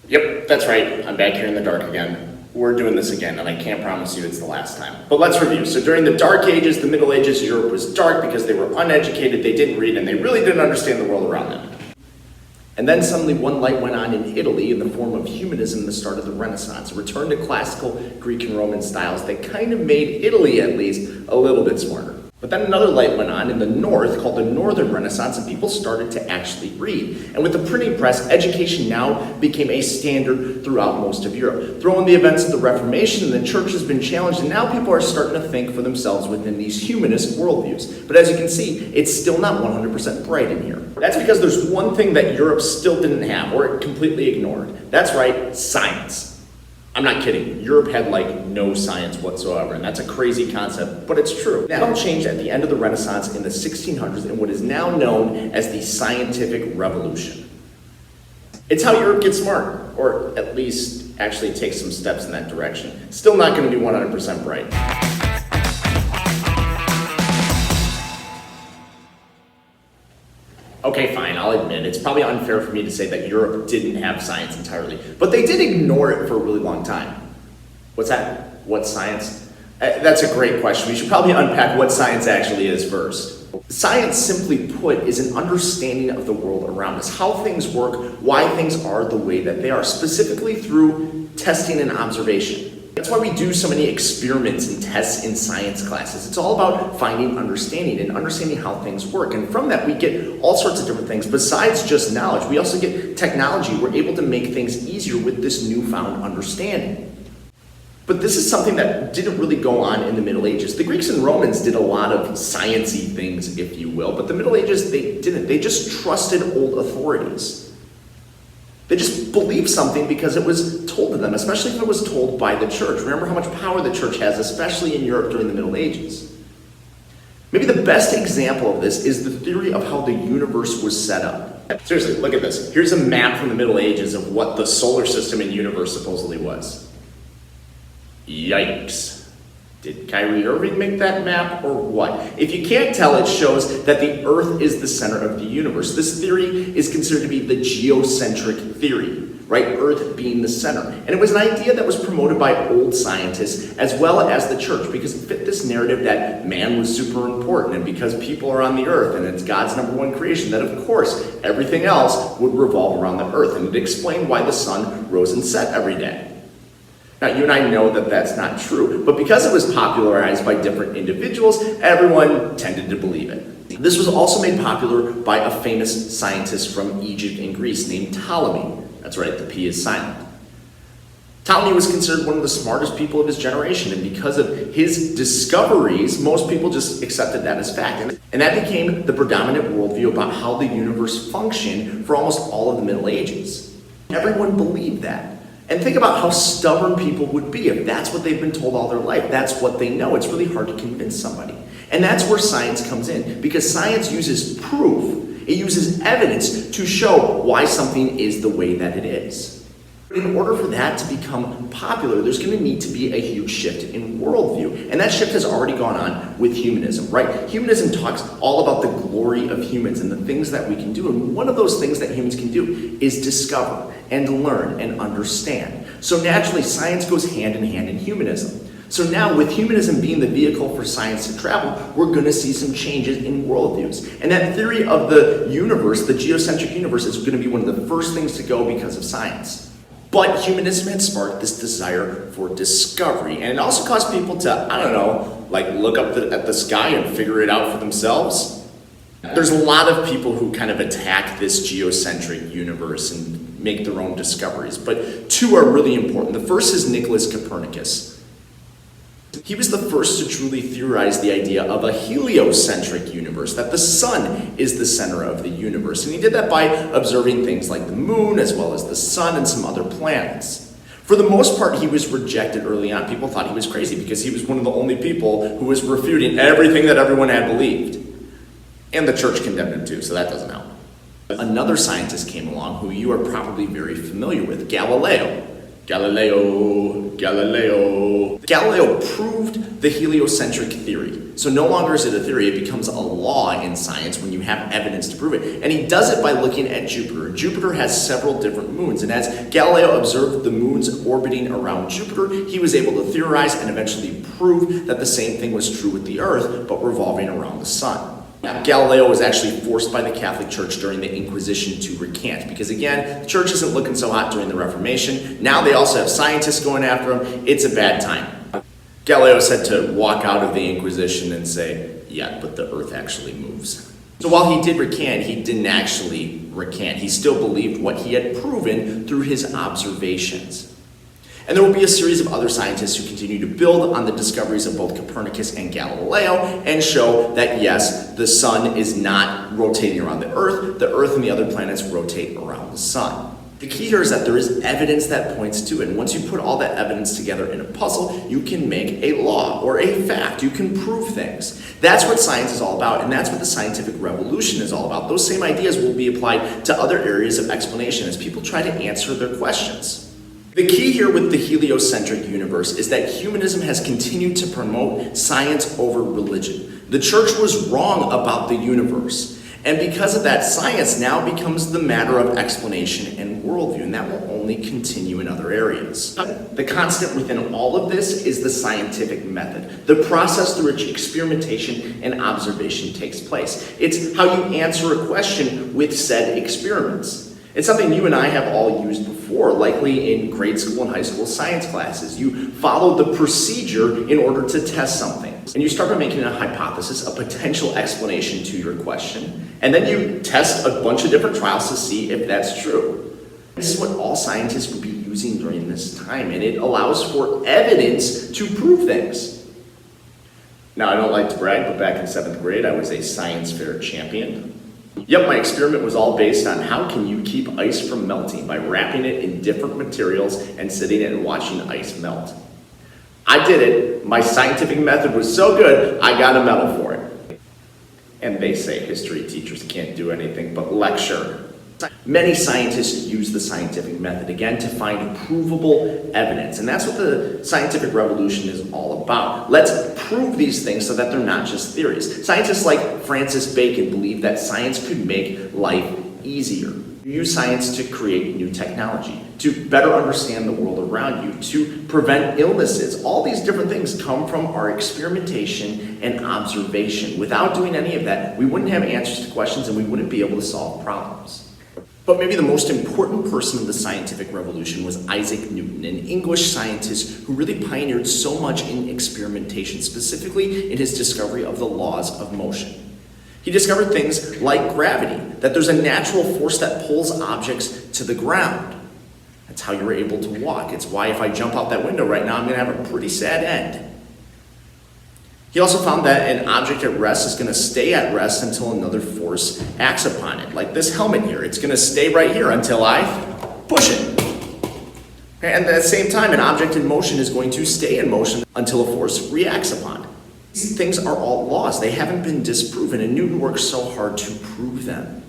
Yep, that's right. I'm back here in the dark again. We're doing this again, and I can't promise you it's the last time. But let's review. So during the Dark Ages, the Middle Ages, Europe was dark because they were uneducated, they didn't read, and they really didn't understand the world around them. And then suddenly one light went on in Italy in the form of humanism, the start of the Renaissance, a return to classical Greek and Roman styles that kind of made Italy, at least, a little bit smarter. But then another light went on in the north called the Northern Renaissance, and people started to actually read. And with the printing press, education now became a standard throughout most of Europe. Throw in the events of the Reformation, and the church has been challenged, and now people are starting to think for themselves within these humanist worldviews. But as you can see, it's still not 100% bright in here. That's because there's one thing that Europe still didn't have, or it completely ignored. That's right, science. I'm not kidding. Europe had no science whatsoever, and that's a crazy concept, but it's true. That all changed at the end of the Renaissance in the 1600s in what is now known as the Scientific Revolution. It's how Europe gets smart, or at least actually takes some steps in that direction. Still not going to be 100% bright. Okay, fine, I'll admit, it's probably unfair for me to say that Europe didn't have science entirely, but they did ignore it for a really long time. What's that? What's science? That's a great question. We should probably unpack what science actually is first. Science, simply put, is an understanding of the world around us, how things work, why things are the way that they are, specifically through testing and observation. That's why we do so many experiments and tests in science classes. It's all about finding understanding and understanding how things work. And from that, we get all sorts of different things. Besides just knowledge, we also get technology. We're able to make things easier with this newfound understanding. But this is something that didn't really go on in the Middle Ages. The Greeks and Romans did a lot of sciencey things, if you will, but the Middle Ages, they didn't. They just trusted old authorities. They just believed something because it was told to them, especially if it was told by the church. Remember how much power the church has, especially in Europe during the Middle Ages. Maybe the best example of this is the theory of how the universe was set up. Seriously, look at this. Here's a map from the Middle Ages of what the solar system and universe supposedly was. Yikes. Did Kyrie Irving make that map or what? If you can't tell, it shows that the Earth is the center of the universe. This theory is considered to be the geocentric theory, right? Earth being the center. And it was an idea that was promoted by old scientists as well as the church because it fit this narrative that man was super important and because people are on the Earth and it's God's number one creation, that of course everything else would revolve around the Earth. And it explained why the sun rose and set every day. Now, you and I know that that's not true, but because it was popularized by different individuals, everyone tended to believe it. This was also made popular by a famous scientist from Egypt and Greece named Ptolemy. That's right, the P is silent. Ptolemy was considered one of the smartest people of his generation, and because of his discoveries, most people just accepted that as fact. And that became the predominant worldview about how the universe functioned for almost all of the Middle Ages. Everyone believed that. And think about how stubborn people would be if that's what they've been told all their life. That's what they know. It's really hard to convince somebody. And that's where science comes in, because science uses proof. It uses evidence to show why something is the way that it is. In order for that to become popular, there's going to need to be a huge shift in worldview. And that shift has already gone on with humanism, right? Humanism talks all about the glory of humans and the things that we can do. And one of those things that humans can do is discover and learn and understand. So naturally, science goes hand in hand in humanism. So now, with humanism being the vehicle for science to travel, we're going to see some changes in worldviews. And that theory of the universe, the geocentric universe, is going to be one of the first things to go because of science. But humanism had sparked this desire for discovery, and it also caused people to, look up at the sky and figure it out for themselves. There's a lot of people who kind of attack this geocentric universe and make their own discoveries, but two are really important. The first is Nicholas Copernicus. He was the first to truly theorize the idea of a heliocentric universe, that the sun is the center of the universe. And he did that by observing things like the moon, as well as the sun and some other planets. For the most part, he was rejected early on. People thought he was crazy because he was one of the only people who was refuting everything that everyone had believed. And the church condemned him too, so that doesn't help. Another scientist came along who you are probably very familiar with, Galileo. Galileo proved the heliocentric theory. So no longer is it a theory, it becomes a law in science when you have evidence to prove it. And he does it by looking at Jupiter. Jupiter has several different moons, and as Galileo observed the moons orbiting around Jupiter, he was able to theorize and eventually prove that the same thing was true with the Earth, but revolving around the sun. Now, Galileo was actually forced by the Catholic Church during the Inquisition to recant, because again, the church isn't looking so hot during the Reformation. Now they also have scientists going after him. It's a bad time. Galileo said to walk out of the Inquisition and say, yeah, but the Earth actually moves. So while he did recant, he didn't actually recant. He still believed what he had proven through his observations. And there will be a series of other scientists who continue to build on the discoveries of both Copernicus and Galileo and show that yes, the sun is not rotating around the Earth and the other planets rotate around the sun. The key here is that there is evidence that points to it, and once you put all that evidence together in a puzzle, you can make a law or a fact. You can prove things. That's what science is all about, and that's what the scientific revolution is all about. Those same ideas will be applied to other areas of explanation as people try to answer their questions. The key here with the heliocentric universe is that humanism has continued to promote science over religion. The church was wrong about the universe. And because of that, science now becomes the matter of explanation and worldview, and that will only continue in other areas. The constant within all of this is the scientific method, the process through which experimentation and observation takes place. It's how you answer a question with said experiments. It's something you and I have all used before, likely in grade school and high school science classes. You follow the procedure in order to test something. And you start by making a hypothesis, a potential explanation to your question, and then you test a bunch of different trials to see if that's true. This is what all scientists would be using during this time, and it allows for evidence to prove things. Now, I don't like to brag, but back in 7th grade, I was a science fair champion. Yep, my experiment was all based on how can you keep ice from melting by wrapping it in different materials and sitting and watching ice melt. I did it. My scientific method was so good, I got a medal for it. And they say history teachers can't do anything but lecture. Many scientists use the scientific method, again, to find provable evidence. And that's what the scientific revolution is all about. Let's prove these things so that they're not just theories. Scientists like Francis Bacon believed that science could make life easier. You use science to create new technology, to better understand the world around you, to prevent illnesses. All these different things come from our experimentation and observation. Without doing any of that, we wouldn't have answers to questions and we wouldn't be able to solve problems. But maybe the most important person in the scientific revolution was Isaac Newton, an English scientist who really pioneered so much in experimentation, specifically in his discovery of the laws of motion. He discovered things like gravity, that there's a natural force that pulls objects to the ground. That's how you're able to walk. It's why if I jump out that window right now, I'm going to have a pretty sad end. He also found that an object at rest is going to stay at rest until another force acts upon it. Like this helmet here, it's going to stay right here until I push it. And at the same time, an object in motion is going to stay in motion until a force reacts upon it. These things are all laws. They haven't been disproven, and Newton worked so hard to prove them.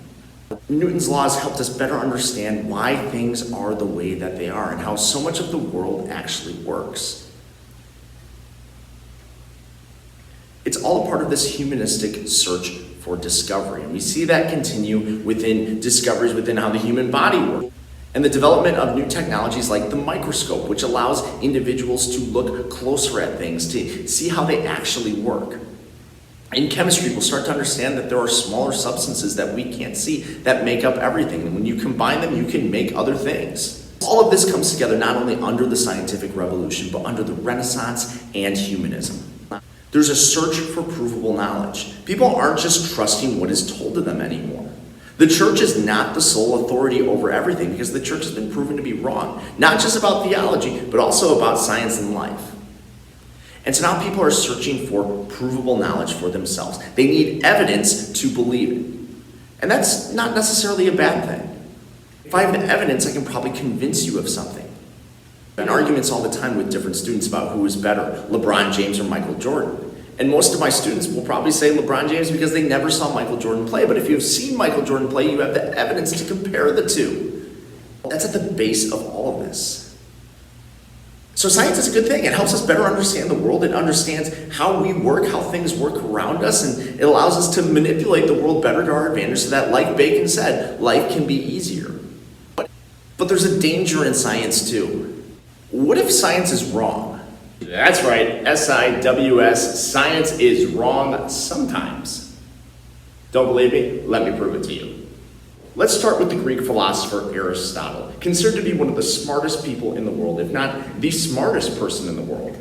Newton's laws helped us better understand why things are the way that they are and how so much of the world actually works. It's all a part of this humanistic search for discovery. And we see that continue within discoveries within how the human body works. And the development of new technologies like the microscope, which allows individuals to look closer at things, to see how they actually work. In chemistry, we'll start to understand that there are smaller substances that we can't see that make up everything. And when you combine them, you can make other things. All of this comes together not only under the scientific revolution, but under the Renaissance and humanism. There's a search for provable knowledge. People aren't just trusting what is told to them anymore. The church is not the sole authority over everything because the church has been proven to be wrong, not just about theology, but also about science and life. And so now people are searching for provable knowledge for themselves. They need evidence to believe it. And that's not necessarily a bad thing. If I have the evidence, I can probably convince you of something. In arguments all the time with different students about who is better, LeBron James or Michael Jordan. And most of my students will probably say LeBron James because they never saw Michael Jordan play. But if you've seen Michael Jordan play, you have the evidence to compare the two. That's at the base of all of this. So science is a good thing. It helps us better understand the world. It understands how we work, how things work around us, and it allows us to manipulate the world better to our advantage so that, like Bacon said, life can be easier. But there's a danger in science too. What if science is wrong? That's right, SIWS, science is wrong sometimes. Don't believe me? Let me prove it to you. Let's start with the Greek philosopher Aristotle, considered to be one of the smartest people in the world, if not the smartest person in the world.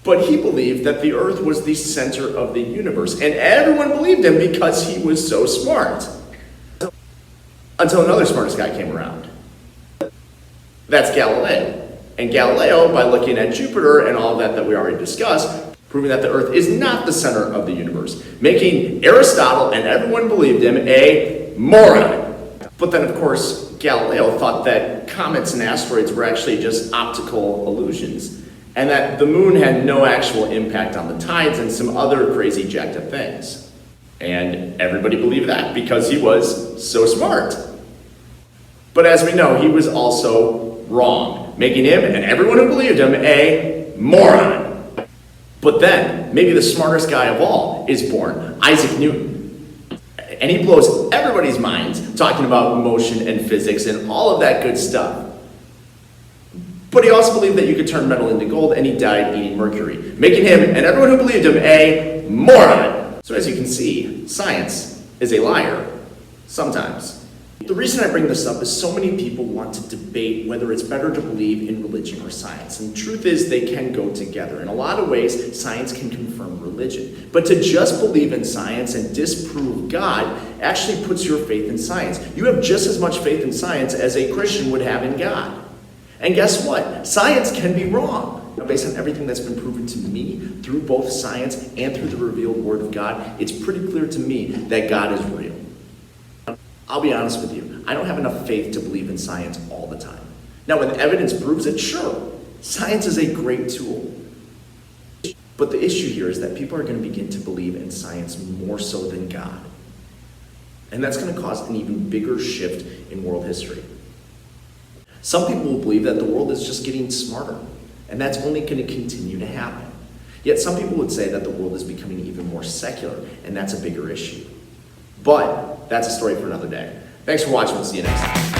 But he believed that the earth was the center of the universe, and everyone believed him because he was so smart. Until another smartest guy came around. That's Galileo. And Galileo, by looking at Jupiter and all that we already discussed, proving that the earth is not the center of the universe, making Aristotle and everyone believed him a moron. But then, of course, Galileo thought that comets and asteroids were actually just optical illusions, and that the moon had no actual impact on the tides and some other crazy jacked up things. And everybody believed that because he was so smart. But as we know, he was also wrong, making him and everyone who believed him a moron. But then, maybe the smartest guy of all is born, Isaac Newton. And he blows everybody's minds talking about motion and physics and all of that good stuff. But he also believed that you could turn metal into gold, and he died eating mercury, making him and everyone who believed him a moron. So as you can see, science is a liar, sometimes. The reason I bring this up is so many people want to debate whether it's better to believe in religion or science. And the truth is they can go together. In a lot of ways, science can confirm religion. But to just believe in science and disprove God actually puts your faith in science. You have just as much faith in science as a Christian would have in God. And guess what? Science can be wrong. Now, based on everything that's been proven to me through both science and through the revealed Word of God, it's pretty clear to me that God is real. I'll be honest with you, I don't have enough faith to believe in science all the time. Now, when evidence proves it, sure, science is a great tool. But the issue here is that people are going to begin to believe in science more so than God. And that's going to cause an even bigger shift in world history. Some people will believe that the world is just getting smarter, and that's only going to continue to happen. Yet some people would say that the world is becoming even more secular, and that's a bigger issue. But that's a story for another day. Thanks for watching. We'll see you next time.